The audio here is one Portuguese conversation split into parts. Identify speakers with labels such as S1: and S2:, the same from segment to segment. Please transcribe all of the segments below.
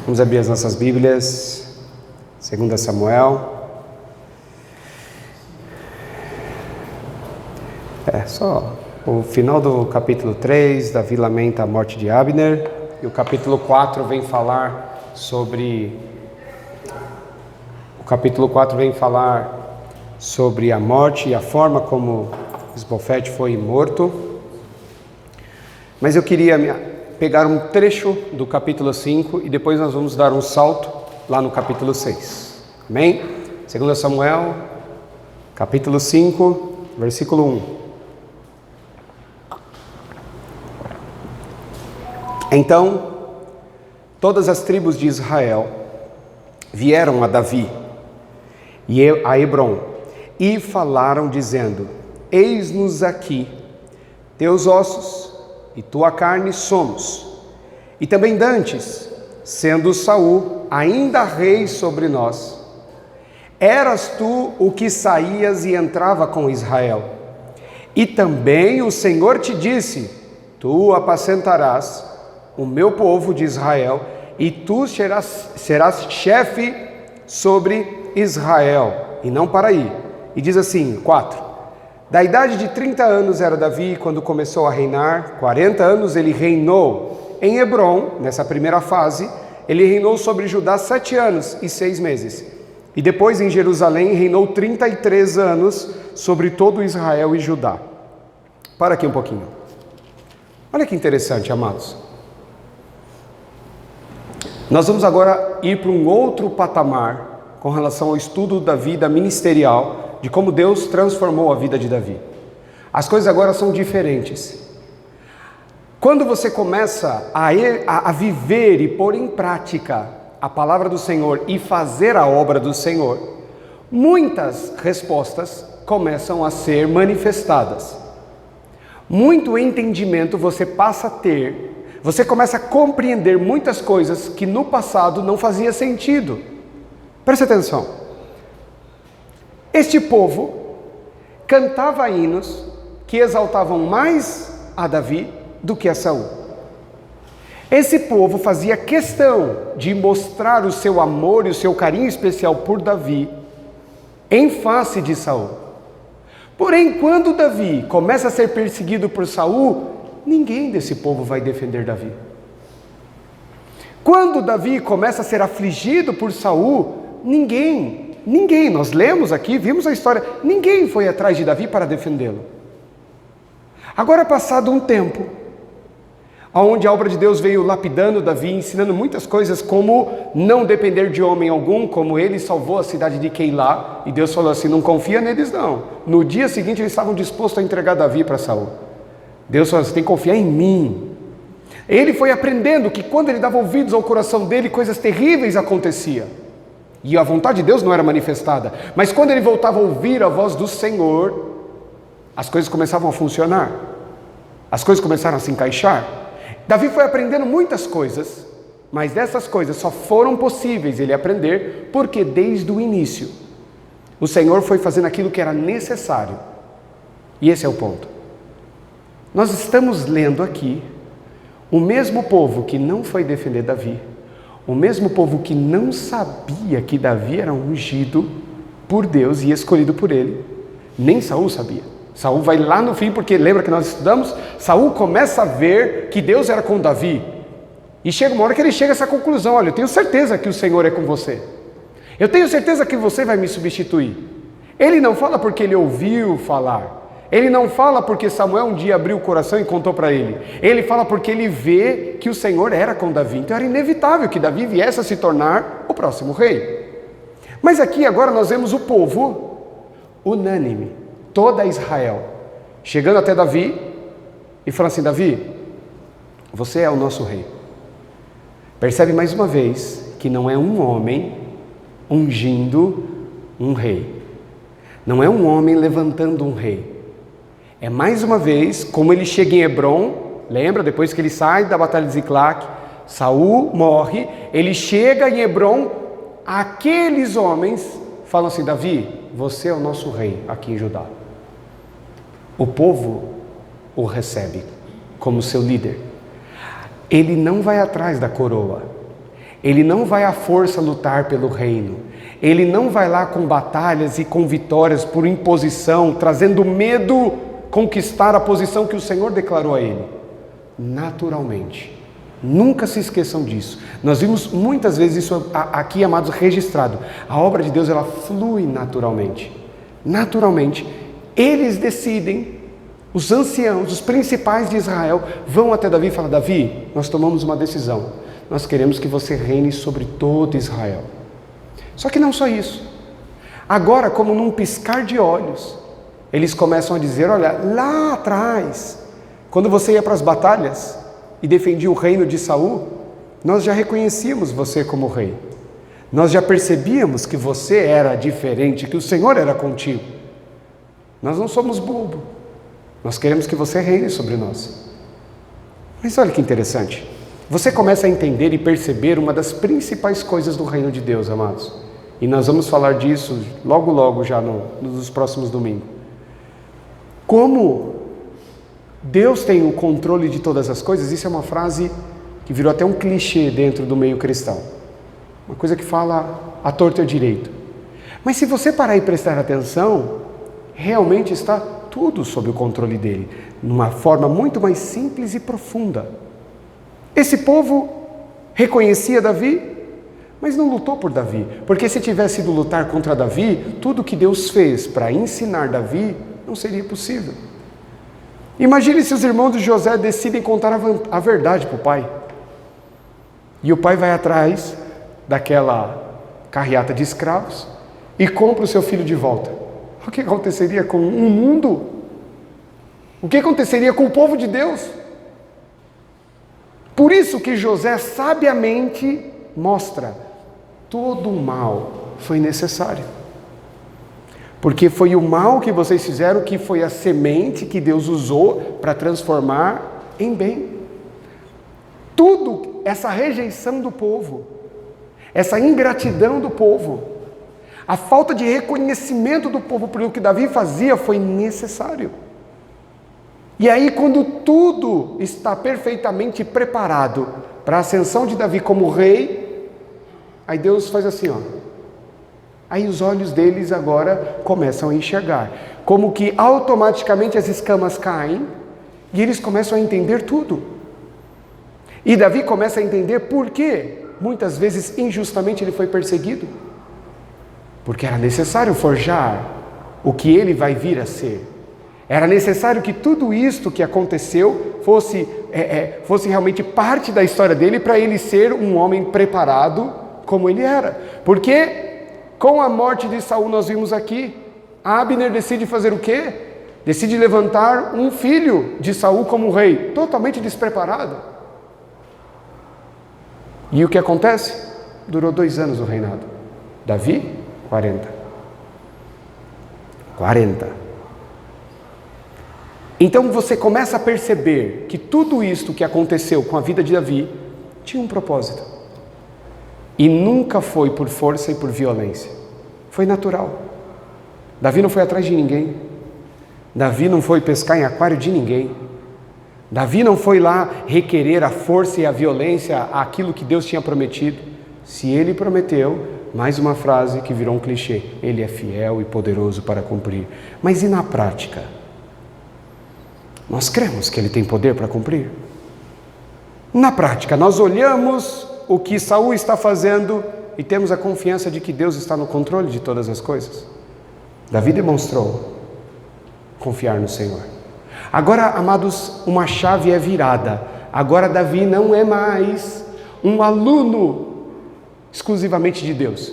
S1: Vamos abrir as nossas Bíblias, 2 Samuel. Só o final do capítulo 3, Davi lamenta a morte de Abner, e o capítulo 4 vem falar sobre... a morte e a forma como Isbofete foi morto. Mas eu queria pegar um trecho do capítulo 5 e depois nós vamos dar um salto lá no capítulo 6. Amém? 2 Samuel, capítulo 5, versículo 1. Então, todas as tribos de Israel vieram a Davi e a Hebrom e falaram dizendo: eis-nos aqui, teus ossos e tua carne somos. E também dantes, sendo Saul ainda rei sobre nós, eras tu o que saías e entrava com Israel. E também o Senhor te disse: tu apacentarás o meu povo de Israel, e tu serás chefe sobre Israel. E não para aí. E diz assim, 4. Da idade de 30 anos era Davi quando começou a reinar. 40 anos ele reinou em Hebrom, nessa primeira fase. Ele reinou sobre Judá 7 anos e 6 meses. E depois em Jerusalém reinou 33 anos sobre todo Israel e Judá. Para aqui um pouquinho. Olha que interessante, amados. Nós vamos agora ir para um outro patamar com relação ao estudo da vida ministerial, de como Deus transformou a vida de Davi. As coisas agora são diferentes. Quando você começa a viver e pôr em prática a palavra do Senhor e fazer a obra do Senhor, muitas respostas começam a ser manifestadas. Muito entendimento você passa a ter. Você começa a compreender muitas coisas que no passado não fazia sentido. Preste atenção. Este povo cantava hinos que exaltavam mais a Davi do que a Saul. Esse povo fazia questão de mostrar o seu amor e o seu carinho especial por Davi em face de Saul. Porém, quando Davi começa a ser perseguido por Saul, ninguém desse povo vai defender Davi. Quando Davi começa a ser afligido por Saul, ninguém, nós lemos aqui, vimos a história, ninguém foi atrás de Davi para defendê-lo. Agora, passado um tempo, onde a obra de Deus veio lapidando Davi, ensinando muitas coisas, como não depender de homem algum, como ele salvou a cidade de Keilá, e Deus falou assim: não confia neles não. No dia seguinte eles estavam dispostos a entregar Davi para Saul. Deus falou: você tem que confiar em mim. Ele foi aprendendo que quando ele dava ouvidos ao coração dele, coisas terríveis aconteciam. E a vontade de Deus não era manifestada. Mas quando ele voltava a ouvir a voz do Senhor, as coisas começavam a funcionar. As coisas começaram a se encaixar. Davi foi aprendendo muitas coisas, mas dessas coisas só foram possíveis ele aprender porque desde o início o Senhor foi fazendo aquilo que era necessário. E esse é o ponto. Nós estamos lendo aqui o mesmo povo que não foi defender Davi, o mesmo povo que não sabia que Davi era ungido por Deus e escolhido por ele. Nem Saul sabia. Saul vai lá no fim, porque lembra que nós estudamos? Saul começa a ver que Deus era com Davi. E chega uma hora que ele chega a essa conclusão: olha, eu tenho certeza que o Senhor é com você. Eu tenho certeza que você vai me substituir. Ele não fala porque ele ouviu falar. Ele não fala porque Samuel um dia abriu o coração e contou para ele. Ele fala porque ele vê que o Senhor era com Davi. Então era inevitável que Davi viesse a se tornar o próximo rei. Mas aqui agora nós vemos o povo unânime, toda Israel, chegando até Davi e falando assim: Davi, você é o nosso rei. Percebe mais uma vez que não é um homem ungindo um rei. Não é um homem levantando um rei. É mais uma vez, como ele chega em Hebrom, lembra, depois que ele sai da batalha de Ziclac, Saul morre, ele chega em Hebrom, aqueles homens falam assim: Davi, você é o nosso rei aqui em Judá. O povo o recebe como seu líder. Ele não vai atrás da coroa, Ele não vai à força lutar pelo reino. Ele não vai lá com batalhas e com vitórias por imposição, trazendo medo, conquistar a posição que o Senhor declarou a ele. Naturalmente. Nunca se esqueçam disso. Nós vimos muitas vezes isso aqui, amados, registrado. A obra de Deus, ela flui naturalmente. Naturalmente. Eles decidem, os anciãos, os principais de Israel, vão até Davi e falam: Davi, nós tomamos uma decisão. Nós queremos que você reine sobre todo Israel. Só que não só isso. Agora, como num piscar de olhos, eles começam a dizer: olha, lá atrás, quando você ia para as batalhas e defendia o reino de Saul, nós já reconhecíamos você como rei. Nós já percebíamos que você era diferente, que o Senhor era contigo. Nós não somos bobo. Nós queremos que você reine sobre nós. Mas olha que interessante. Você começa a entender e perceber uma das principais coisas do reino de Deus, amados. E nós vamos falar disso logo já nos próximos domingos. Como Deus tem o controle de todas as coisas, isso é uma frase que virou até um clichê dentro do meio cristão. Uma coisa que fala à torta e à direito. Mas se você parar e prestar atenção, realmente está tudo sob o controle dele, numa forma muito mais simples e profunda. Esse povo reconhecia Davi, mas não lutou por Davi, porque se tivesse ido lutar contra Davi, tudo que Deus fez para ensinar Davi não seria possível. Imagine se os irmãos de José decidem contar a verdade para o pai. E o pai vai atrás daquela carreata de escravos e compra o seu filho de volta. O que aconteceria com o mundo? O que aconteceria com o povo de Deus? Por isso que José sabiamente mostra: todo o mal foi necessário. Porque foi o mal que vocês fizeram que foi a semente que Deus usou para transformar em bem. Tudo, essa rejeição do povo, essa ingratidão do povo, a falta de reconhecimento do povo por o que Davi fazia foi necessário. E aí, quando tudo está perfeitamente preparado para a ascensão de Davi como rei, aí Deus faz assim, ó. Aí os olhos deles agora começam a enxergar. Como que automaticamente as escamas caem e eles começam a entender tudo. E Davi começa a entender por que, muitas vezes injustamente, ele foi perseguido. Porque era necessário forjar o que ele vai vir a ser. Era necessário que tudo isto que aconteceu fosse realmente parte da história dele, para ele ser um homem preparado como ele era. Porque com a morte de Saul, nós vimos aqui, Abner decide fazer o quê? Decide levantar um filho de Saul como rei, totalmente despreparado. E o que acontece? Durou 2 anos o reinado. Davi, 40. Então você começa a perceber que tudo isto que aconteceu com a vida de Davi tinha um propósito. E nunca foi por força e por violência. Foi natural. Davi não foi atrás de ninguém. Davi não foi pescar em aquário de ninguém. Davi não foi lá requerer a força e a violência, aquilo que Deus tinha prometido. Se ele prometeu, mais uma frase que virou um clichê: ele é fiel e poderoso para cumprir. Mas e na prática? Nós cremos que ele tem poder para cumprir? Na prática, nós olhamos o que Saul está fazendo e temos a confiança de que Deus está no controle de todas as coisas. Davi demonstrou confiar no Senhor. Agora, amados, uma chave é virada. Agora Davi não é mais um aluno exclusivamente de Deus.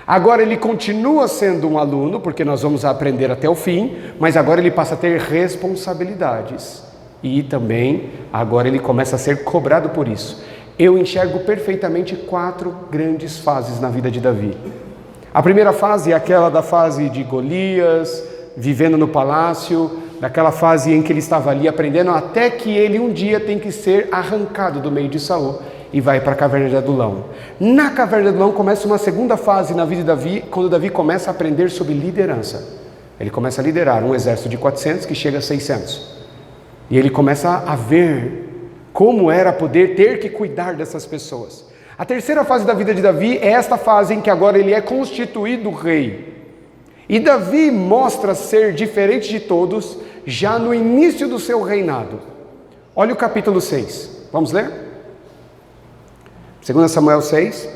S1: Agora ele continua sendo um aluno, porque nós vamos aprender até o fim, mas agora ele passa a ter responsabilidades. E também, agora ele começa a ser cobrado por isso. Eu enxergo perfeitamente 4 grandes fases na vida de Davi. A primeira fase é aquela da fase de Golias, vivendo no palácio, daquela fase em que ele estava ali aprendendo, até que ele um dia tem que ser arrancado do meio de Saul e vai para a caverna de Adulão. Na caverna de Adulão começa uma segunda fase na vida de Davi, quando Davi começa a aprender sobre liderança. Ele começa a liderar um exército de 400 que chega a 600. E ele começa a ver como era poder ter que cuidar dessas pessoas. A terceira fase da vida de Davi é esta fase em que agora ele é constituído rei. E Davi mostra ser diferente de todos já no início do seu reinado. Olha o capítulo 6. Vamos ler? 2 Samuel 6.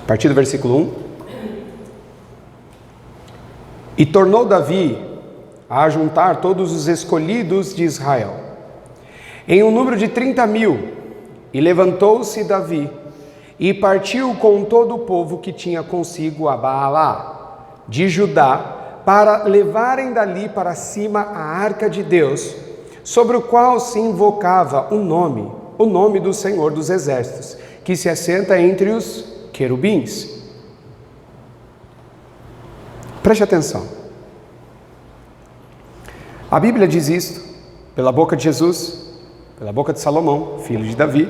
S1: A partir do versículo 1. E tornou Davi a juntar todos os escolhidos de Israel, em um número de 30.000, e levantou-se Davi, e partiu com todo o povo que tinha consigo a Baalá, de Judá, para levarem dali para cima a arca de Deus, sobre o qual se invocava o nome do Senhor dos Exércitos, que se assenta entre os querubins. Preste atenção. A Bíblia diz isto, pela boca de Jesus, pela boca de Salomão, filho de Davi,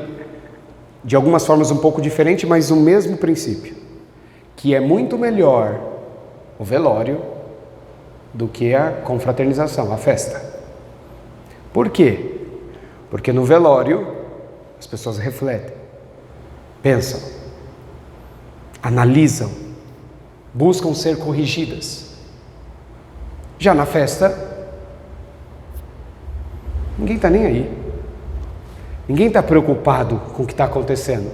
S1: de algumas formas um pouco diferente, mas o mesmo princípio, que é muito melhor o velório do que a confraternização, a festa. Por quê? Porque no velório as pessoas refletem, pensam, analisam, buscam ser corrigidas. Já na festa, ninguém está nem aí. Ninguém está preocupado com o que está acontecendo.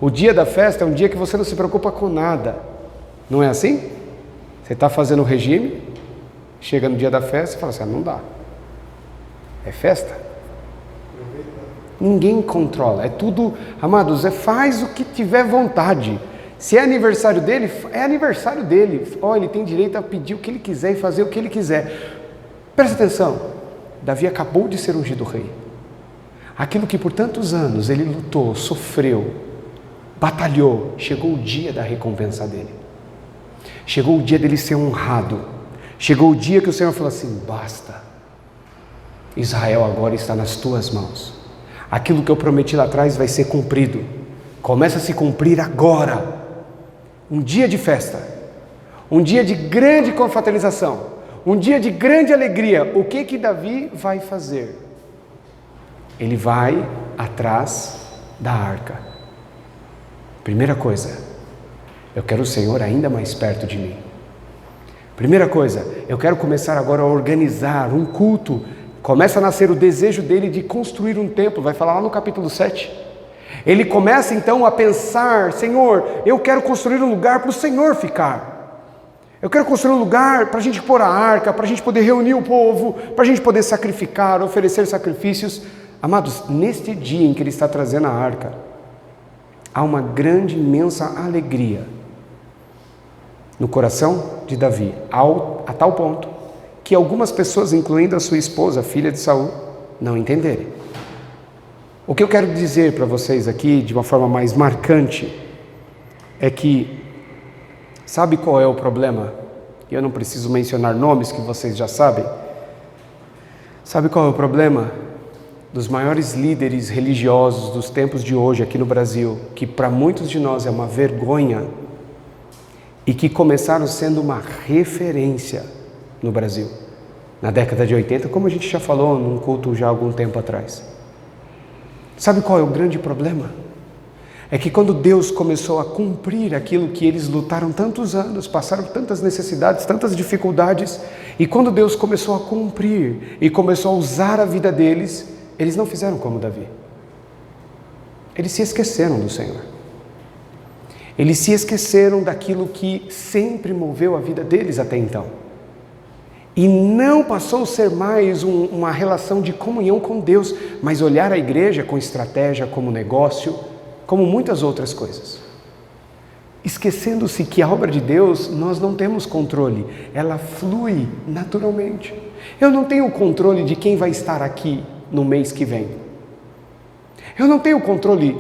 S1: O dia da festa é um dia que você não se preocupa com nada. Não é assim? Você está fazendo o regime, chega no dia da festa e fala assim, não dá. É festa. Ninguém controla. É tudo, amados, faz o que tiver vontade. Se é aniversário dele, é aniversário dele. Ele tem direito a pedir o que ele quiser e fazer o que ele quiser. Presta atenção. Davi acabou de ser ungido rei. Aquilo que por tantos anos ele lutou, sofreu, batalhou, chegou o dia da recompensa dele. Chegou o dia dele ser honrado. Chegou o dia que o Senhor falou assim, basta. Israel agora está nas tuas mãos. Aquilo que eu prometi lá atrás vai ser cumprido. Começa a se cumprir agora. Um dia de festa. Um dia de grande confraternização. Um dia de grande alegria. O que Davi vai fazer? Ele vai atrás da arca. Primeira coisa, eu quero o Senhor ainda mais perto de mim. Primeira coisa, eu quero começar agora a organizar um culto. Começa a nascer o desejo dele de construir um templo, vai falar lá no capítulo 7. Ele começa então a pensar, Senhor, eu quero construir um lugar para o Senhor ficar. Eu quero construir um lugar para a gente pôr a arca, para a gente poder reunir o povo, para a gente poder sacrificar, oferecer sacrifícios. Amados, neste dia em que ele está trazendo a arca, há uma grande, imensa alegria no coração de Davi, a tal ponto que algumas pessoas, incluindo a sua esposa, filha de Saul, não entenderem. O que eu quero dizer para vocês aqui, de uma forma mais marcante, é que, sabe qual é o problema? Eu não preciso mencionar nomes que vocês já sabem. Sabe qual é o problema dos maiores líderes religiosos dos tempos de hoje aqui no Brasil, que para muitos de nós é uma vergonha, e que começaram sendo uma referência no Brasil, na década de 80, como a gente já falou num culto já há algum tempo atrás. Sabe qual é o grande problema? É que quando Deus começou a cumprir aquilo que eles lutaram tantos anos, passaram tantas necessidades, tantas dificuldades, e quando Deus começou a cumprir e começou a usar a vida deles, eles não fizeram como Davi. Eles se esqueceram do Senhor. Eles se esqueceram daquilo que sempre moveu a vida deles até então. E não passou a ser mais uma relação de comunhão com Deus, mas olhar a igreja com estratégia, como negócio, como muitas outras coisas. Esquecendo-se que a obra de Deus, nós não temos controle, ela flui naturalmente. Eu não tenho controle de quem vai estar aqui no mês que vem. Eu não tenho controle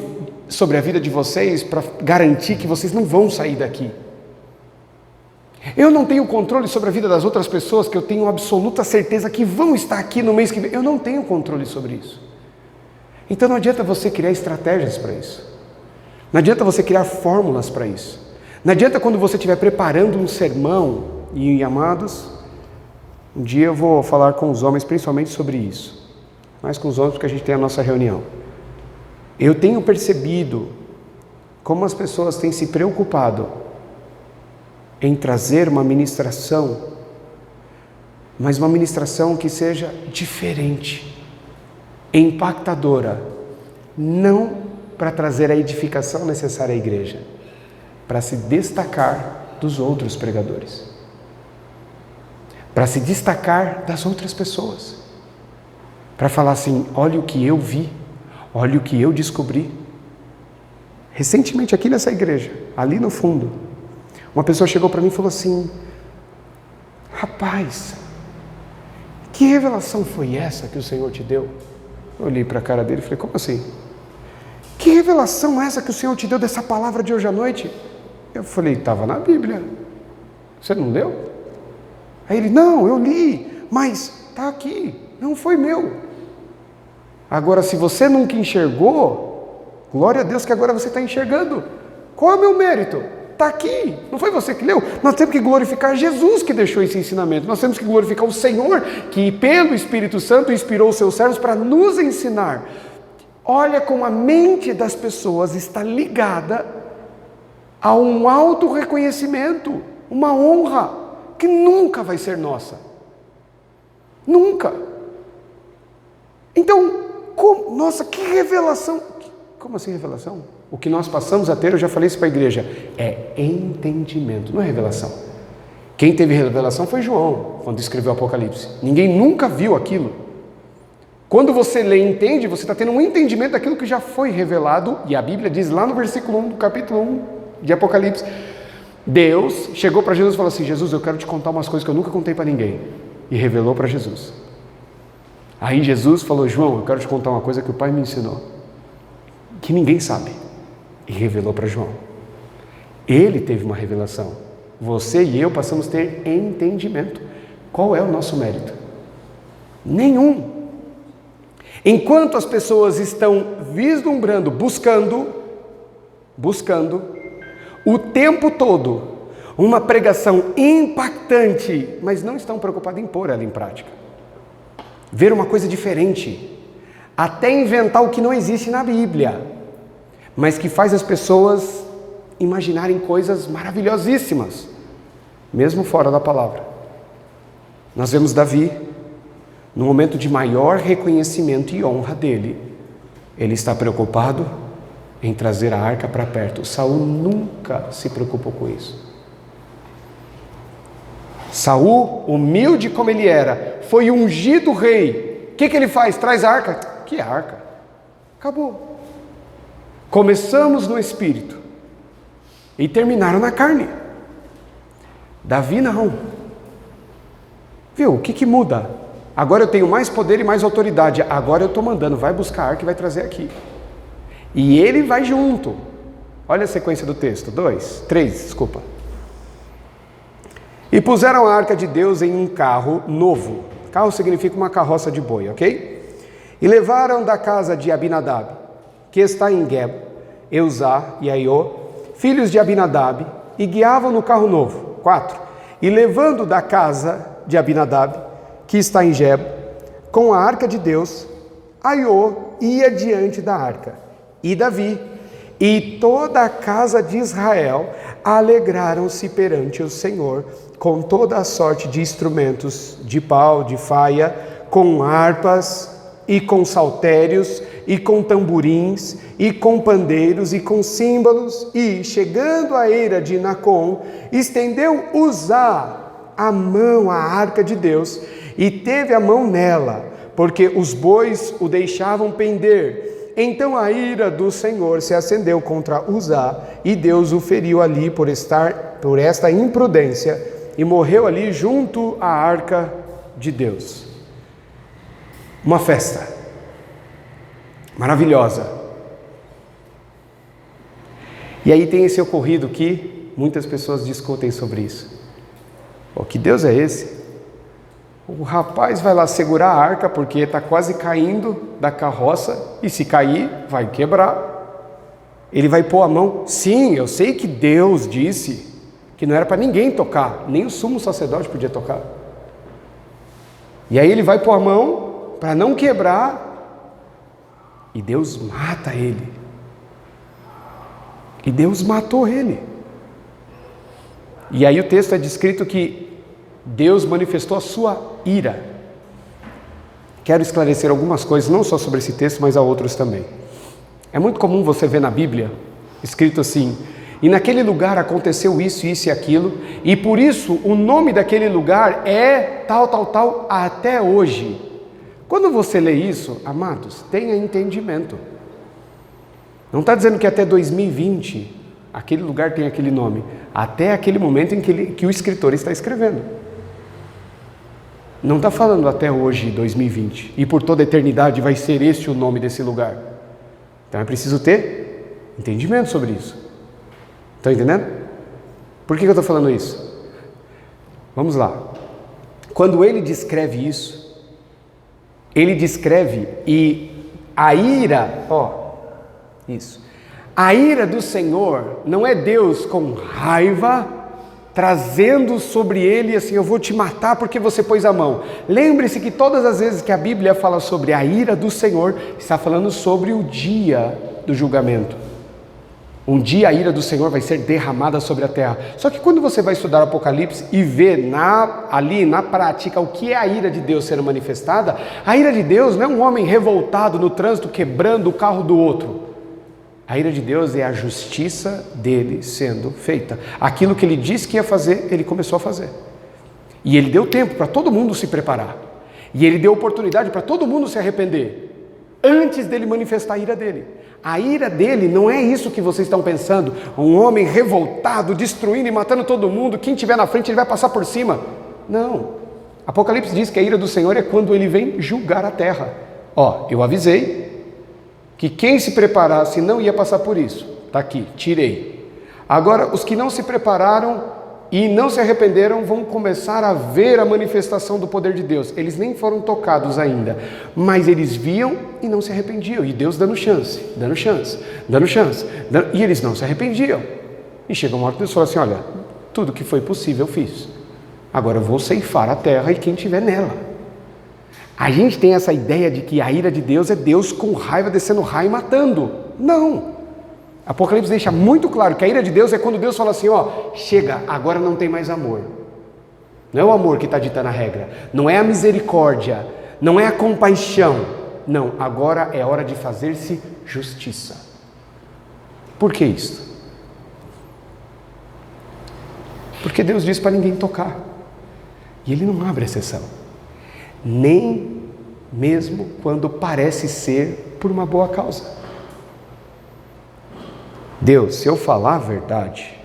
S1: sobre a vida de vocês para garantir que vocês não vão sair daqui. Eu não tenho controle sobre a vida das outras pessoas que eu tenho absoluta certeza que vão estar aqui no mês que vem. Eu não tenho controle sobre isso. Então não adianta você criar estratégias para isso. Não adianta você criar fórmulas para isso. Não adianta quando você estiver preparando um sermão, e amados, um dia eu vou falar com os homens principalmente sobre isso. mais com os homens porque a gente tem a nossa reunião. Eu tenho percebido como as pessoas têm se preocupado em trazer uma ministração, mas uma ministração que seja diferente, impactadora, não para trazer a edificação necessária à igreja, para se destacar dos outros pregadores, para se destacar das outras pessoas, para falar assim: olha o que eu vi, olha o que eu descobri. Recentemente aqui nessa igreja, ali no fundo, uma pessoa chegou para mim e falou assim: rapaz, que revelação foi essa que o Senhor te deu? Eu olhei para a cara dele e falei: como assim? Que revelação é essa que o Senhor te deu dessa palavra de hoje à noite? Eu falei: estava na Bíblia. Você não leu? Aí ele: não, eu li, mas está aqui, não foi meu. Agora, se você nunca enxergou, glória a Deus que agora você está enxergando. Qual é o meu mérito? Está aqui, não foi você que leu. Nós temos que glorificar Jesus que deixou esse ensinamento. Nós temos que glorificar o Senhor que pelo Espírito Santo inspirou os seus servos para nos ensinar. Olha como a mente das pessoas está ligada a um alto reconhecimento, uma honra que nunca vai ser nossa. Nunca. Então, nossa, que revelação. Como assim revelação? O que nós passamos a ter, eu já falei isso para a igreja, é entendimento, não é revelação. Quem teve revelação foi João, quando escreveu o Apocalipse. Ninguém nunca viu aquilo. Quando você lê e entende, você está tendo um entendimento daquilo que já foi revelado, e a Bíblia diz lá no versículo 1 do capítulo 1 de Apocalipse, Deus chegou para Jesus e falou assim: Jesus, eu quero te contar umas coisas que eu nunca contei para ninguém. E revelou para Jesus. Aí Jesus falou: João, eu quero te contar uma coisa que o Pai me ensinou, que ninguém sabe. E revelou para João. Ele teve uma revelação. Você e eu passamos a ter entendimento. Qual é o nosso mérito? Nenhum. Enquanto as pessoas estão vislumbrando, buscando o tempo todo uma pregação impactante, mas não estão preocupadas em pôr ela em prática. Ver uma coisa diferente, até inventar o que não existe na Bíblia, mas que faz as pessoas imaginarem coisas maravilhosíssimas, mesmo fora da palavra. Nós vemos Davi, no momento de maior reconhecimento e honra dele, ele está preocupado em trazer a arca para perto. Saul nunca se preocupou com isso. Saul, humilde como ele era, foi ungido rei. O que ele faz? Traz a arca. Que arca? Acabou. Começamos no espírito e terminaram na carne. Davi não. Viu? O que muda? Agora eu tenho mais poder e mais autoridade. Agora eu estou mandando, vai buscar a arca e vai trazer aqui. E ele vai junto. Olha a sequência do texto. 3. E puseram a arca de Deus em um carro novo. Carro significa uma carroça de boi, ok? E levaram da casa de Abinadab, que está em Geb, Eusá e Aiô, filhos de Abinadab, e guiavam no carro novo. 4. E levando da casa de Abinadab, que está em Geb, com a arca de Deus, Aiô ia diante da arca. E Davi e toda a casa de Israel alegraram-se perante o Senhor com toda a sorte de instrumentos de pau, de faia, com harpas e com saltérios e com tamborins e com pandeiros e com símbolos. E, chegando à eira de Nacon, estendeu Uzá a mão à arca de Deus e teve a mão nela, porque os bois o deixavam pender. Então a ira do Senhor se acendeu contra Uzá, e Deus o feriu ali por esta imprudência, e morreu ali junto à arca de Deus. Uma festa maravilhosa. E aí tem esse ocorrido que muitas pessoas discutem sobre isso. Oh, que Deus é esse? O rapaz vai lá segurar a arca porque está quase caindo da carroça, e se cair, vai quebrar. Ele vai pôr a mão. Sim, eu sei que Deus disse que não era para ninguém tocar, nem o sumo sacerdote podia tocar. E aí ele vai pôr a mão para não quebrar, E Deus mata ele. E Deus matou ele. E aí o texto é descrito que Deus manifestou a sua ira. Quero esclarecer algumas coisas, não só sobre esse texto, mas a outros também. É muito comum você ver na Bíblia, escrito assim: e naquele lugar aconteceu isso, isso e aquilo, e por isso o nome daquele lugar é tal, tal, tal, até hoje. Quando você lê isso, amados, tenha entendimento. Não está dizendo que até 2020 aquele lugar tem aquele nome, até aquele momento em que o escritor está escrevendo. Não está falando até hoje, 2020, e por toda a eternidade vai ser este o nome desse lugar. Então é preciso ter entendimento sobre isso. Estão entendendo? Por que eu estou falando isso? Vamos lá. Quando ele descreve isso, ele descreve e a ira, a ira do Senhor não é Deus com raiva, trazendo sobre ele assim: eu vou te matar porque você pôs a mão. Lembre-se que todas as vezes que a Bíblia fala sobre a ira do Senhor, está falando sobre o dia do julgamento. Um dia a ira do Senhor vai ser derramada sobre a terra. Só que quando você vai estudar Apocalipse e ver ali na prática o que é a ira de Deus sendo manifestada, a ira de Deus não é um homem revoltado no trânsito quebrando o carro do outro. A ira de Deus é a justiça dele sendo feita. Aquilo que ele disse que ia fazer, ele começou a fazer. E ele deu tempo para todo mundo se preparar. E ele deu oportunidade para todo mundo se arrepender, antes dele manifestar a ira dele. A ira dele não é isso que vocês estão pensando, um homem revoltado, destruindo e matando todo mundo, quem estiver na frente ele vai passar por cima. Não. Apocalipse diz que a ira do Senhor é quando ele vem julgar a terra. Eu avisei que quem se preparasse não ia passar por isso. Está aqui, tirei. Agora, os que não se prepararam e não se arrependeram vão começar a ver a manifestação do poder de Deus. Eles nem foram tocados ainda, mas eles viam e não se arrependiam. E Deus dando chance, e eles não se arrependiam. E chega uma hora que Deus fala assim: olha, tudo que foi possível eu fiz. Agora eu vou ceifar a terra e quem estiver nela. A gente tem essa ideia de que a ira de Deus é Deus com raiva, descendo raio e matando. Não. Apocalipse deixa muito claro que a ira de Deus é quando Deus fala assim: chega, agora não tem mais amor. Não é o amor que está ditando a regra, não é a misericórdia, não é a compaixão. Não, agora é hora de fazer-se justiça. Por que isso? Porque Deus diz para ninguém tocar. E Ele não abre exceção. Nem mesmo quando parece ser por uma boa causa. Deus, se eu falar a verdade,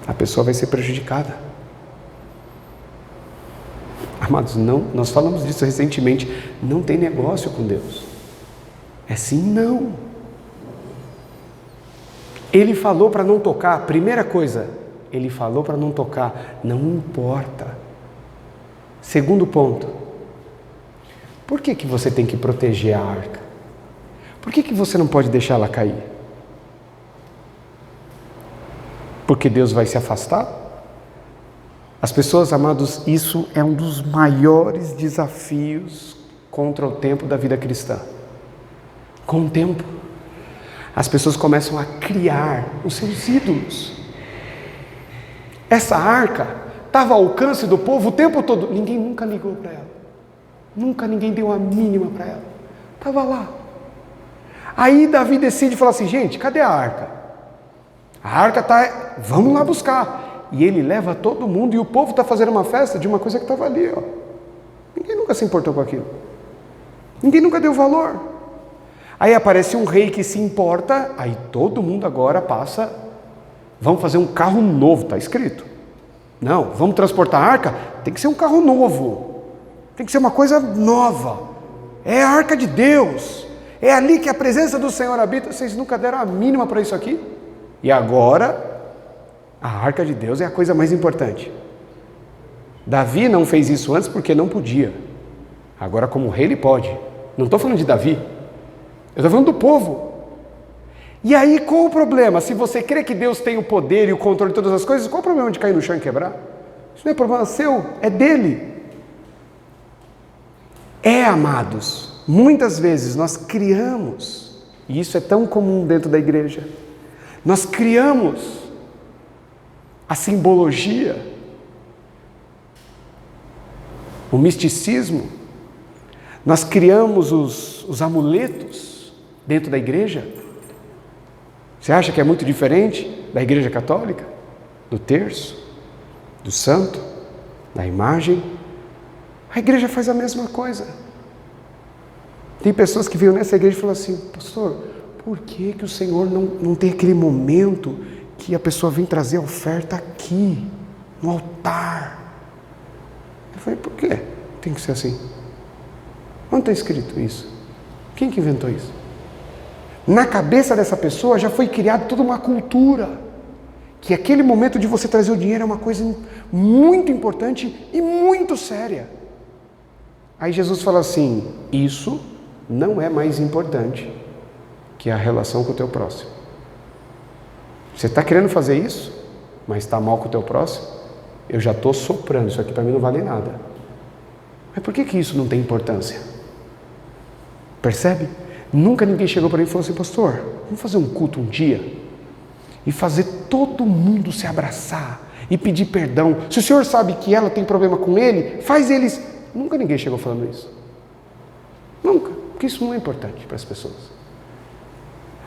S1: a pessoa vai ser prejudicada. Amados, não, nós falamos disso recentemente, não tem negócio com Deus. É sim, não. Ele falou para não tocar, primeira coisa, Ele falou para não tocar, não importa. Segundo ponto, por que você tem que proteger a arca? Por que você não pode deixar ela cair? Porque Deus vai se afastar? As pessoas, amados, isso é um dos maiores desafios contra o tempo da vida cristã. Com o tempo, as pessoas começam a criar os seus ídolos. Essa arca estava ao alcance do povo o tempo todo. Ninguém nunca ligou para ela. Nunca ninguém deu a mínima para ela. Estava lá. Aí Davi decide falar assim: gente, cadê a arca? A arca está... Vamos lá buscar. E ele leva todo mundo e o povo está fazendo uma festa de uma coisa que estava ali. Ninguém nunca se importou com aquilo. Ninguém nunca deu valor. Aí aparece um rei que se importa. Aí todo mundo agora passa... Vamos fazer um carro novo, está escrito. Não, vamos transportar a arca? Tem que ser um carro novo. Tem que ser uma coisa nova. É a arca de Deus. É ali que a presença do Senhor habita. Vocês nunca deram a mínima para isso aqui? E agora, a arca de Deus é a coisa mais importante. Davi não fez isso antes porque não podia. Agora, como rei, ele pode. Não estou falando de Davi. Eu estou falando do povo. E aí, qual o problema? Se você crê que Deus tem o poder e o controle de todas as coisas, qual o problema de cair no chão e quebrar? Isso não é problema seu, é dele. Amados, muitas vezes nós criamos, e isso é tão comum dentro da igreja, nós criamos a simbologia, o misticismo, nós criamos os amuletos dentro da igreja. Você acha que é muito diferente da igreja católica? Do terço, do santo, da imagem? A igreja faz a mesma coisa. Tem pessoas que viram nessa igreja e falam assim: pastor, por que o Senhor não tem aquele momento que a pessoa vem trazer a oferta aqui, no altar? Eu falei: por quê? Tem que ser assim. Onde está escrito isso? Quem que inventou isso? Na cabeça dessa pessoa já foi criada toda uma cultura, que aquele momento de você trazer o dinheiro é uma coisa muito importante e muito séria. Aí Jesus fala assim: isso não é mais importante que a relação com o teu próximo. Você está querendo fazer isso, mas está mal com o teu próximo? Eu já estou soprando, isso aqui para mim não vale nada. Mas por que isso não tem importância? Percebe? Nunca ninguém chegou para mim e falou assim: pastor, vamos fazer um culto um dia e fazer todo mundo se abraçar e pedir perdão. Se o senhor sabe que ela tem problema com ele, faz eles... Nunca ninguém chegou falando isso. Nunca. Porque isso não é importante para as pessoas.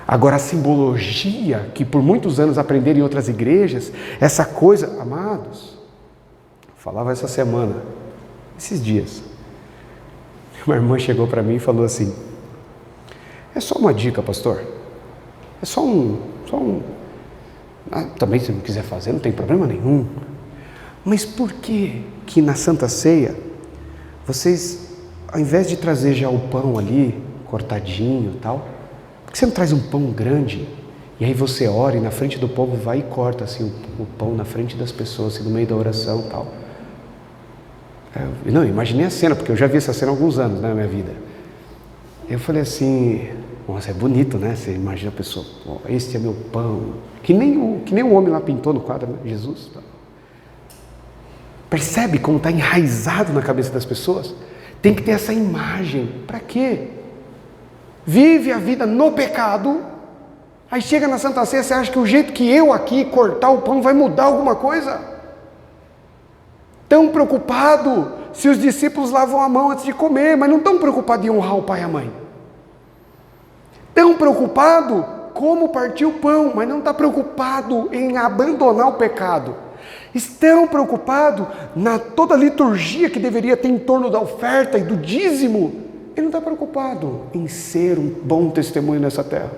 S1: Agora, a simbologia que por muitos anos aprenderam em outras igrejas, essa coisa, amados, falava essa semana, esses dias, uma irmã chegou para mim e falou assim: é só uma dica, pastor, é só um também se não quiser fazer, não tem problema nenhum, mas por que na Santa Ceia, vocês, ao invés de trazer já o pão ali, cortadinho e tal, por que você não traz um pão grande, e aí você ora e na frente do povo vai e corta assim o pão na frente das pessoas, assim, no meio da oração e tal? Não, imaginei a cena, porque eu já vi essa cena há alguns anos, né, na minha vida. Eu falei assim: nossa, é bonito, né? Você imagina a pessoa: oh, este é meu pão, que nem o homem lá pintou no quadro, né? Jesus. Percebe como está enraizado na cabeça das pessoas? Tem que ter essa imagem. Para quê? Vive a vida no pecado, aí chega na Santa Ceia, você acha que o jeito que eu aqui cortar o pão vai mudar alguma coisa? Tão preocupado se os discípulos lavam a mão antes de comer, mas não estão preocupados em honrar o pai e a mãe. Tão preocupado como partir o pão, mas não está preocupado em abandonar o pecado. Estão preocupados na toda a liturgia que deveria ter em torno da oferta e do dízimo. Ele não está preocupado em ser um bom testemunho nessa terra.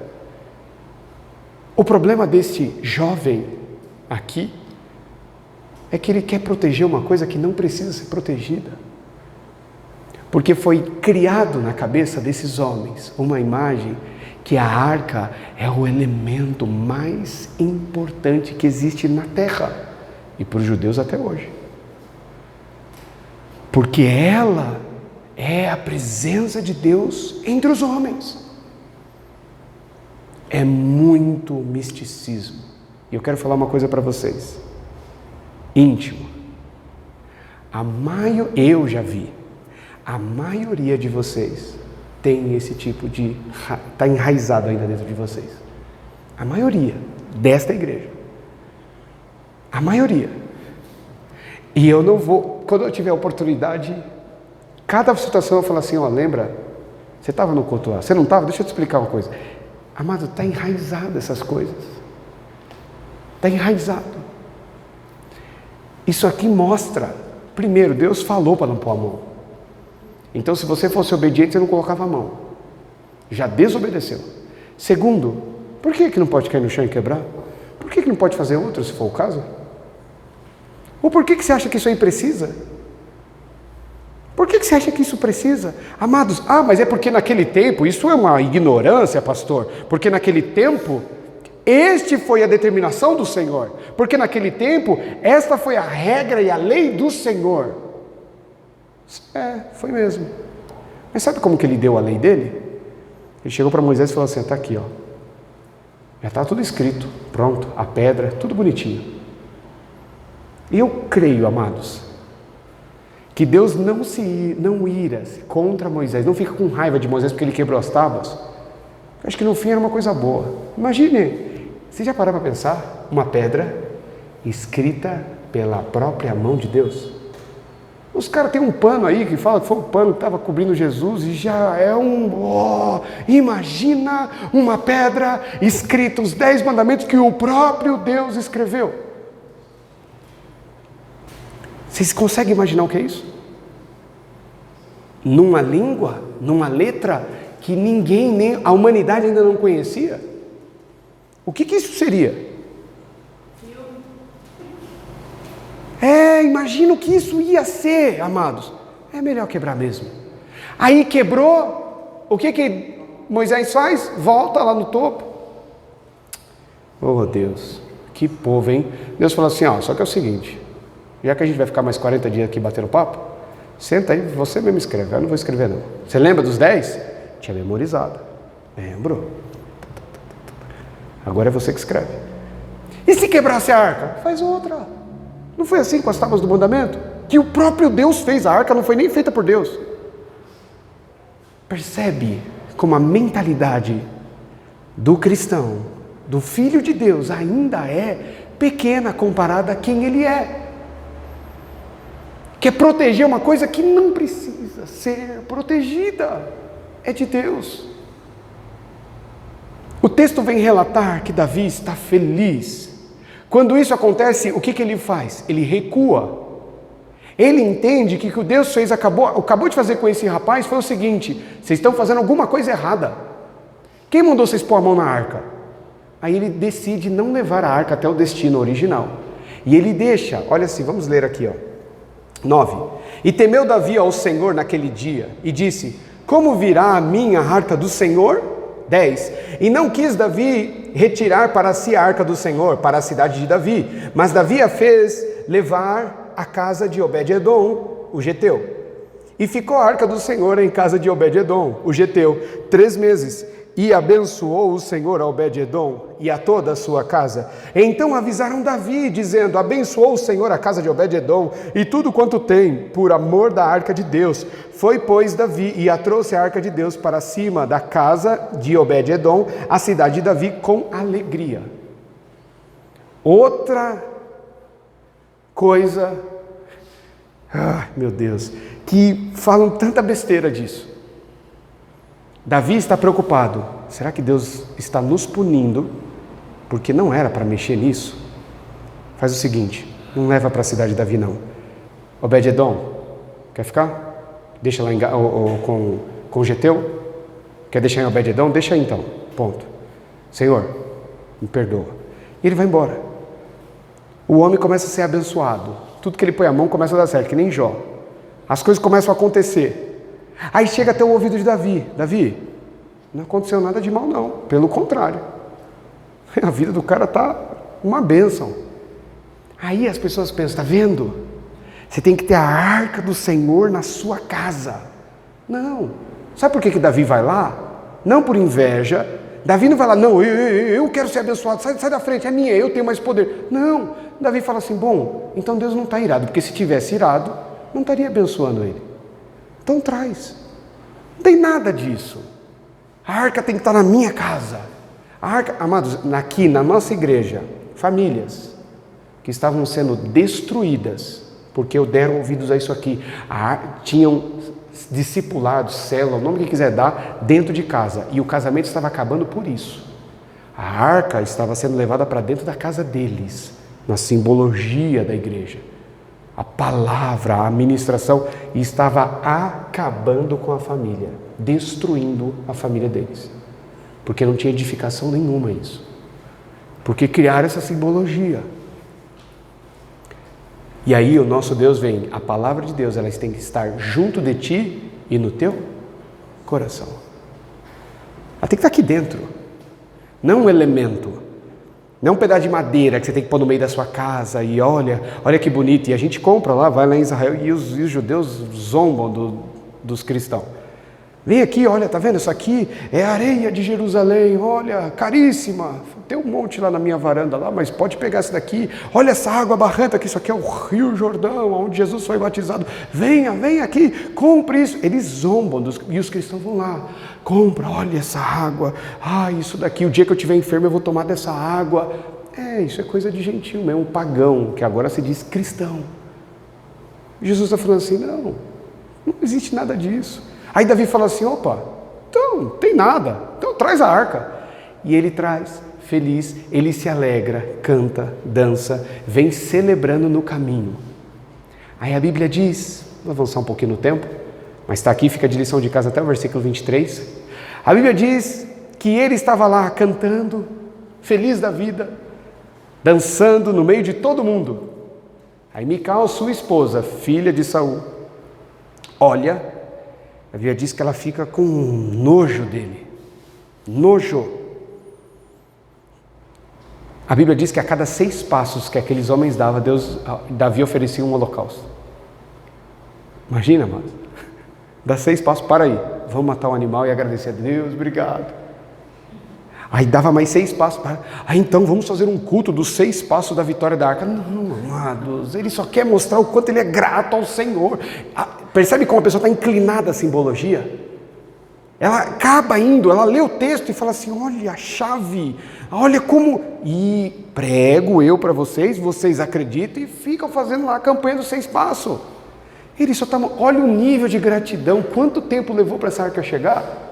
S1: O problema deste jovem aqui é que ele quer proteger uma coisa que não precisa ser protegida. Porque foi criado na cabeça desses homens uma imagem que a arca é o elemento mais importante que existe na terra. E para os judeus até hoje. Porque ela é a presença de Deus entre os homens. É muito misticismo. E eu quero falar uma coisa para vocês. Íntimo. Eu já vi. A maioria de vocês tem esse tipo de... está enraizado ainda dentro de vocês. A maioria desta igreja. A maioria. E eu não vou, quando eu tiver a oportunidade, cada situação eu falo assim: ó, lembra, você estava no culto lá, você não estava? Deixa eu te explicar uma coisa. Amado, está enraizado essas coisas. Está enraizado. Isso aqui mostra, primeiro, Deus falou para não pôr a mão. Então, se você fosse obediente, você não colocava a mão. Já desobedeceu. Segundo, por que não pode cair no chão e quebrar? Por que não pode fazer outro, se for o caso? Ou por que você acha que isso aí precisa? Por que você acha que isso precisa? Amados, mas é porque naquele tempo, isso é uma ignorância, pastor, porque naquele tempo, este foi a determinação do Senhor, porque naquele tempo, esta foi a regra e a lei do Senhor. Foi mesmo. Mas sabe como que ele deu a lei dele? Ele chegou para Moisés e falou assim: está aqui, ó. Já está tudo escrito, pronto, a pedra, tudo bonitinho. E eu creio, amados, que Deus não ira-se contra Moisés, não fica com raiva de Moisés porque ele quebrou as tábuas. Acho que no fim era uma coisa boa. Imagine, você já parou para pensar? Uma pedra escrita pela própria mão de Deus. Os caras têm um pano aí que fala que foi o pano que estava cobrindo Jesus e já é imagina uma pedra escrita, os 10 mandamentos que o próprio Deus escreveu. Vocês conseguem imaginar o que é isso? Numa língua, numa letra que ninguém, nem a humanidade ainda não conhecia? O que isso seria? Imagina o que isso ia ser, amados. É melhor quebrar mesmo. Aí quebrou, o que Moisés faz? Volta lá no topo. Oh Deus, que povo, hein? Deus falou assim, só que é o seguinte, já que a gente vai ficar mais 40 dias aqui batendo papo, senta aí, você mesmo escreve, eu não vou escrever não. Você lembra dos 10? Tinha memorizado. Lembro. Agora é você que escreve. E se quebrasse a arca? Faz outra. Não foi assim com as tábuas do mandamento? Que o próprio Deus fez, a arca não foi nem feita por Deus. Percebe como a mentalidade do cristão, do filho de Deus, ainda é pequena comparada a quem ele é. Quer proteger uma coisa que não precisa ser protegida. É de Deus. O texto vem relatar que Davi está feliz. Quando isso acontece, o que ele faz? Ele recua. Ele entende que o que Deus fez, acabou de fazer com esse rapaz foi o seguinte: vocês estão fazendo alguma coisa errada. Quem mandou vocês pôr a mão na arca? Aí ele decide não levar a arca até o destino original. E ele deixa, olha assim, vamos ler aqui, 9. E temeu Davi ao Senhor naquele dia, e disse: como virá a mim a arca do Senhor? 10. E não quis Davi retirar para si a arca do Senhor, para a cidade de Davi, mas Davi a fez levar à casa de Obed-edom, o geteu. E ficou a arca do Senhor em casa de Obed-edom, o geteu, 3 meses. E abençoou o Senhor a Obed-edom e a toda a sua casa. Então avisaram Davi, dizendo: abençoou o Senhor a casa de Obed-edom e tudo quanto tem, por amor da arca de Deus. Foi, pois, Davi e a trouxe a arca de Deus para cima da casa de Obed-edom, a cidade de Davi, com alegria. Outra coisa, meu Deus, que falam tanta besteira disso. Davi está preocupado. Será que Deus está nos punindo porque não era para mexer nisso? Faz o seguinte, não leva para a cidade de Davi não. Obed-edom, quer ficar? Deixa lá com o geteu? Quer deixar em Obed-edom? Deixa aí então, ponto. Senhor, me perdoa. E ele vai embora. O homem começa a ser abençoado. Tudo que ele põe a mão começa a dar certo, que nem Jó. As coisas começam a acontecer. Aí chega até o ouvido de Davi. Davi, não aconteceu nada de mal não, pelo contrário. A vida do cara está uma bênção. Aí as pessoas pensam, está vendo? Você tem que ter a arca do Senhor na sua casa. Não. Sabe por que Davi vai lá? Não por inveja. Davi não vai lá, não, eu quero ser abençoado, sai da frente, é minha, eu tenho mais poder. Não. Davi fala assim, bom, então Deus não está irado, porque se tivesse irado, não estaria abençoando ele. Então traz. Não tem nada disso. A arca tem que estar na minha casa. A arca, amados, aqui na nossa igreja, famílias que estavam sendo destruídas porque deram ouvidos a isso aqui. Tinham discipulados, célula, o nome que quiser dar, dentro de casa. E o casamento estava acabando por isso. A arca estava sendo levada para dentro da casa deles, na simbologia da igreja. A palavra, a administração estava acabando com a família, destruindo a família deles. Porque não tinha edificação nenhuma isso. Porque criaram essa simbologia. E aí o nosso Deus vem, a palavra de Deus, ela tem que estar junto de ti e no teu coração. Ela tem que estar aqui dentro. Não um elemento. Não um pedaço de madeira que você tem que pôr no meio da sua casa e olha que bonito. E a gente compra lá, vai lá em Israel e os judeus zombam dos cristãos. Vem aqui, olha, tá vendo? Isso aqui é areia de Jerusalém, olha, caríssima. Tem um monte lá na minha varanda lá, mas pode pegar essa daqui. Olha essa água barrenta, que isso aqui é o Rio Jordão, onde Jesus foi batizado. Venha, venha aqui, compre isso. Eles zombam e os cristãos vão lá. Compra, olha essa água. Isso daqui, o dia que eu estiver enfermo eu vou tomar dessa água. Isso é coisa de gentil mesmo, um pagão, que agora se diz cristão. Jesus está falando assim, não existe nada disso. Aí Davi fala assim, opa, então não tem nada, então traz a arca. E ele traz, feliz, ele se alegra, canta, dança, vem celebrando no caminho. Aí a Bíblia diz, vou avançar um pouquinho no tempo, mas está aqui, fica de lição de casa até o versículo 23. A Bíblia diz que ele estava lá cantando, feliz da vida, dançando no meio de todo mundo. Aí Mical, sua esposa, filha de Saul, olha, a Bíblia diz que ela fica com nojo dele. Nojo. A Bíblia diz que a cada 6 passos que aqueles homens davam, Davi oferecia um holocausto. Imagina, amado. Dá 6 passos, para aí. Vamos matar um animal e agradecer a Deus, obrigado. Aí dava mais 6 passos. Então vamos fazer um culto dos 6 passos da vitória da arca. Não, amados, ele só quer mostrar o quanto ele é grato ao Senhor. Percebe como a pessoa está inclinada à simbologia? Ela acaba indo, ela lê o texto e fala assim, olha a chave, olha como... E prego eu para vocês acreditam e ficam fazendo lá a campanha dos 6 passos. Ele só está... Olha o nível de gratidão, quanto tempo levou para essa arca chegar?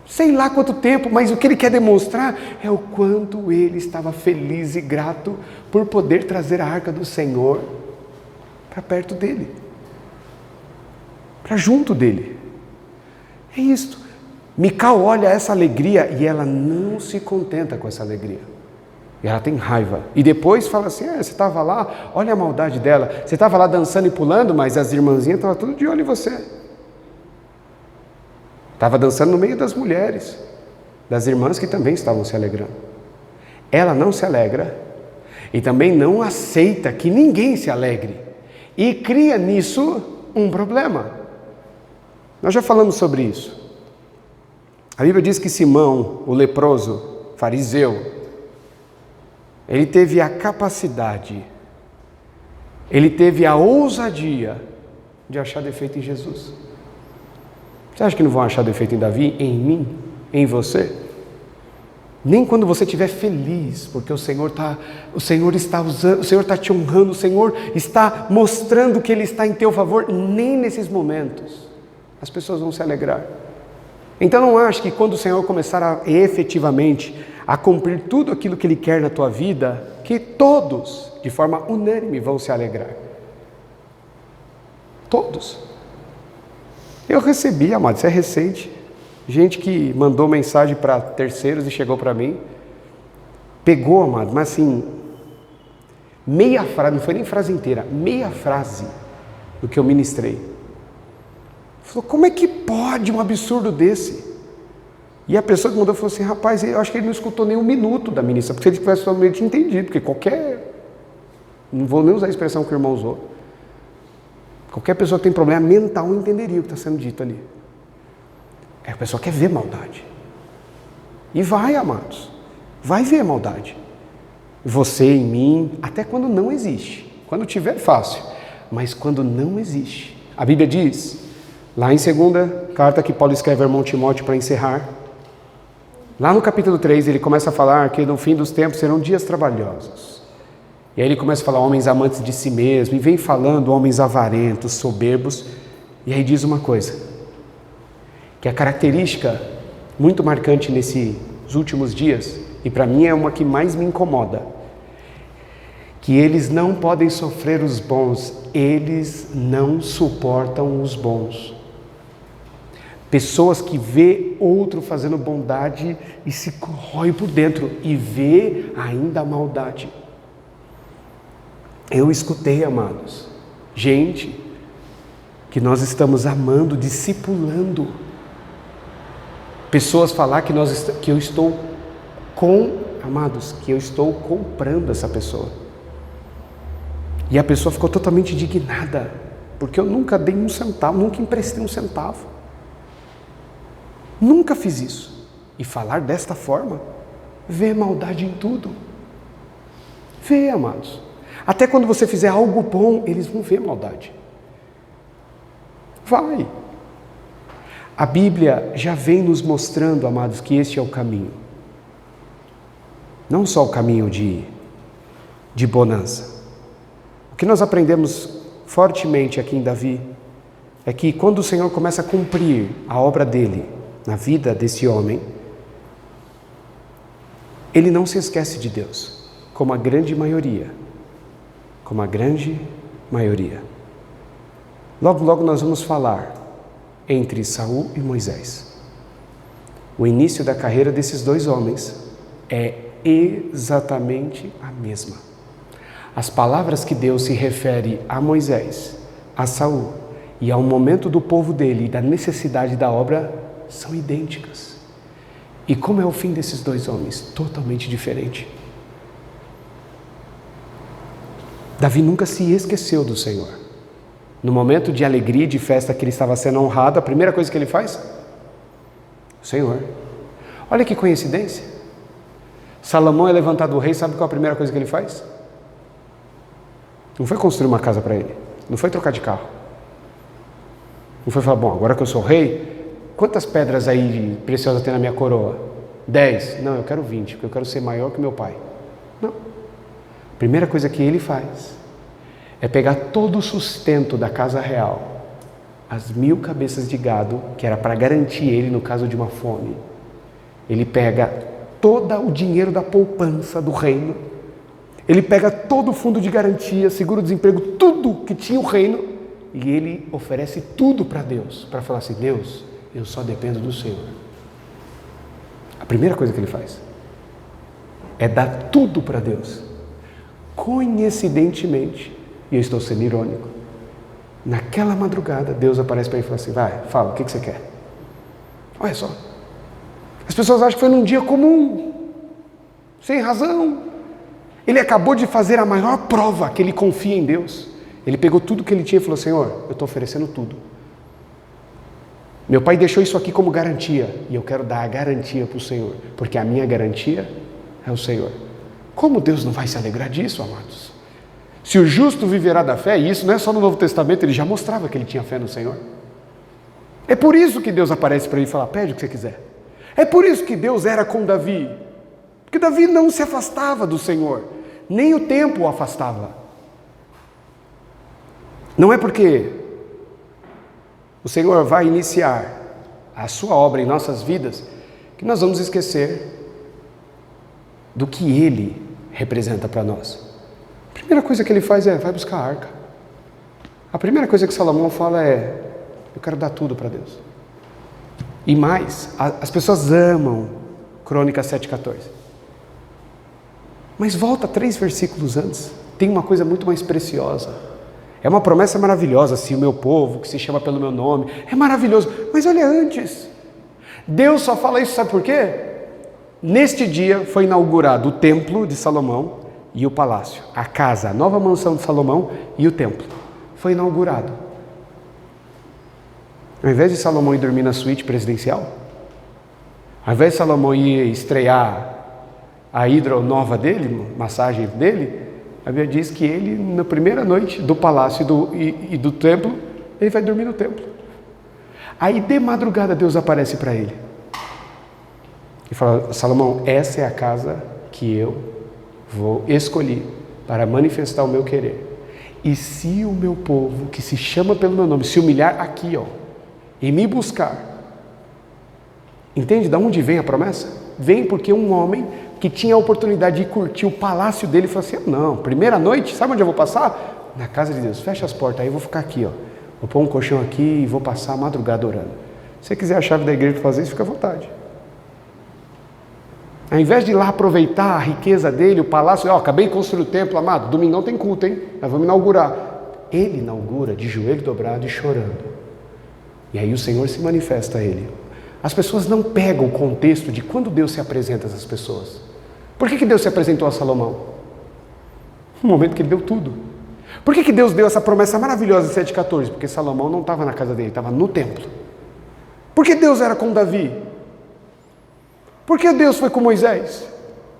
S1: Sei lá quanto tempo, mas o que ele quer demonstrar é o quanto ele estava feliz e grato por poder trazer a arca do Senhor para perto dele, para junto dele. É isto. Mical olha essa alegria e ela não se contenta com essa alegria. E ela tem raiva. E depois fala assim, você estava lá, olha a maldade dela. Você estava lá dançando e pulando, mas as irmãzinhas estavam tudo de olho em você. Estava dançando no meio das mulheres, das irmãs que também estavam se alegrando. Ela não se alegra e também não aceita que ninguém se alegre. E cria nisso um problema. Nós já falamos sobre isso. A Bíblia diz que Simão, o leproso, fariseu, ele teve a capacidade, ele teve a ousadia de achar defeito em Jesus. Você acha que não vão achar defeito em Davi, em mim, em você? Nem quando você estiver feliz, porque o Senhor está usando, o Senhor está te honrando, o Senhor está mostrando que Ele está em teu favor, nem nesses momentos as pessoas vão se alegrar. Então não ache que quando o Senhor começar efetivamente a cumprir tudo aquilo que Ele quer na tua vida, que todos, de forma unânime, vão se alegrar. Todos. Eu recebi, amado, isso é recente, gente que mandou mensagem para terceiros e chegou para mim, pegou, amado, mas assim, meia frase, não foi nem frase inteira, meia frase do que eu ministrei. Falou, como é que pode um absurdo desse? E a pessoa que mandou falou assim, rapaz, eu acho que ele não escutou nem 1 minuto da ministra, porque se ele tivesse somente entendido, porque não vou nem usar a expressão que o irmão usou, qualquer pessoa que tem problema mental entenderia o que está sendo dito ali. A pessoa quer ver maldade. E vai, amados, vai ver maldade. Você em mim, até quando não existe. Quando tiver, fácil. Mas quando não existe. A Bíblia diz, lá em 2ª carta que Paulo escreve ao irmão Timóteo para encerrar, lá no capítulo 3 ele começa a falar que no fim dos tempos serão dias trabalhosos. E aí ele começa a falar homens amantes de si mesmo, e vem falando homens avarentos, soberbos, e aí diz uma coisa, que a característica muito marcante nesses últimos dias, e para mim é uma que mais me incomoda, que eles não podem sofrer os bons, eles não suportam os bons. Pessoas que vê outro fazendo bondade e se corrói por dentro, e vê ainda a maldade. Eu escutei, amados, gente que nós estamos amando, discipulando, pessoas falar que eu estou comprando essa pessoa. E a pessoa ficou totalmente indignada, porque eu nunca dei um centavo, nunca emprestei um centavo. Nunca fiz isso. E falar desta forma, vê maldade em tudo. Vê, amados. Até quando você fizer algo bom, eles vão ver maldade. Vai. A Bíblia já vem nos mostrando, amados, que este é o caminho. Não só o caminho de bonança. O que nós aprendemos fortemente aqui em Davi é que quando o Senhor começa a cumprir a obra dele na vida desse homem, ele não se esquece de Deus, como a grande maioria. Como a grande maioria. Logo, logo nós vamos falar entre Saul e Moisés. O início da carreira desses dois homens é exatamente a mesma. As palavras que Deus se refere a Moisés, a Saul e ao momento do povo dele e da necessidade da obra são idênticas. E como é o fim desses dois homens? Totalmente diferente. Davi nunca se esqueceu do Senhor. No momento de alegria e de festa que ele estava sendo honrado, a primeira coisa que ele faz? O Senhor. Olha que coincidência. Salomão é levantado o rei, sabe qual é a primeira coisa que ele faz? Não foi construir uma casa para ele. Não foi trocar de carro. Não foi falar, bom, agora que eu sou rei, quantas pedras aí preciosas tem na minha coroa? 10. Não, eu quero 20, porque eu quero ser maior que meu pai. Não. A primeira coisa que ele faz é pegar todo o sustento da casa real, as 1000 cabeças de gado, que era para garantir ele no caso de uma fome. Ele pega todo o dinheiro da poupança do reino, ele pega todo o fundo de garantia, seguro-desemprego, tudo que tinha o reino, e ele oferece tudo para Deus, para falar assim, Deus, eu só dependo do Senhor. A primeira coisa que ele faz é dar tudo para Deus. Coincidentemente, e eu estou sendo irônico, naquela madrugada, Deus aparece para ele e fala assim, vai, fala, o que você quer? Olha só, as pessoas acham que foi num dia comum, sem razão. Ele acabou de fazer a maior prova que ele confia em Deus. Ele pegou tudo que ele tinha e falou, Senhor, eu estou oferecendo tudo. Meu pai deixou isso aqui como garantia, e eu quero dar a garantia para o Senhor, porque a minha garantia é o Senhor. Como Deus não vai se alegrar disso, amados? Se o justo viverá da fé, e isso não é só no Novo Testamento, ele já mostrava que ele tinha fé no Senhor. É por isso que Deus aparece para ele e fala, pede o que você quiser. É por isso que Deus era com Davi. Porque Davi não se afastava do Senhor, nem o tempo o afastava. Não é porque o Senhor vai iniciar a sua obra em nossas vidas que nós vamos esquecer do que Ele representa para nós. A primeira coisa que ele faz é, vai buscar a arca. A primeira coisa que Salomão fala é, eu quero dar tudo para Deus. E mais, as pessoas amam Crônicas 7,14. Mas volta 3 versículos antes, tem uma coisa muito mais preciosa. É uma promessa maravilhosa, assim, o meu povo, que se chama pelo meu nome, é maravilhoso. Mas olha antes, Deus só fala isso, sabe por quê? Neste dia foi inaugurado o templo de Salomão e o palácio, a casa, a nova mansão de Salomão e o templo. Foi inaugurado. Ao invés de Salomão ir dormir na suíte presidencial, ao invés de Salomão ir estrear a hidronova dele, massagem dele, a Bíblia diz que ele, na primeira noite do palácio e do templo, ele vai dormir no templo. Aí de madrugada Deus aparece para ele e fala, Salomão, essa é a casa que eu vou escolher para manifestar o meu querer. E se o meu povo, que se chama pelo meu nome, se humilhar aqui, ó, e me buscar, entende de onde vem a promessa? Vem porque um homem que tinha a oportunidade de curtir o palácio dele falou assim, não, primeira noite, sabe onde eu vou passar? Na casa de Deus, fecha as portas aí, eu vou ficar aqui, ó, vou pôr um colchão aqui e vou passar a madrugada orando. Se você quiser a chave da igreja para fazer isso, fica à vontade. Ao invés de ir lá aproveitar a riqueza dele, o palácio, acabei de construir o templo, amado, domingão tem culto, hein? Nós vamos inaugurar. Ele inaugura de joelho dobrado e chorando. E aí o Senhor se manifesta a ele. As pessoas não pegam o contexto de quando Deus se apresenta a essas pessoas. Por que Deus se apresentou a Salomão? No momento que ele deu tudo. Por que Deus deu essa promessa maravilhosa em 7,14? Porque Salomão não estava na casa dele, estava no templo. Por que Deus era com Davi? Por que Deus foi com Moisés?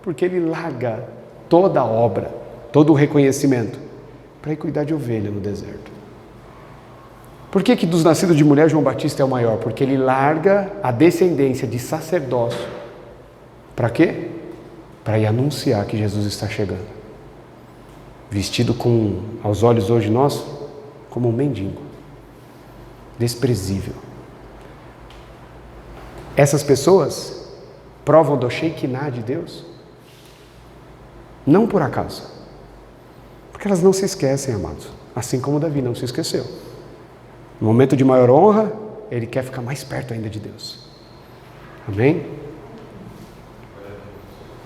S1: Porque ele larga toda a obra, todo o reconhecimento, para ir cuidar de ovelha no deserto. Por que dos nascidos de mulher João Batista é o maior? Porque ele larga a descendência de sacerdócio. Para quê? Para ir anunciar que Jesus está chegando. Vestido com, aos olhos hoje nossos, como um mendigo. Desprezível. Essas pessoas provam do Shekinah de Deus? Não por acaso. Porque elas não se esquecem, amados. Assim como Davi não se esqueceu. No momento de maior honra, ele quer ficar mais perto ainda de Deus. Amém?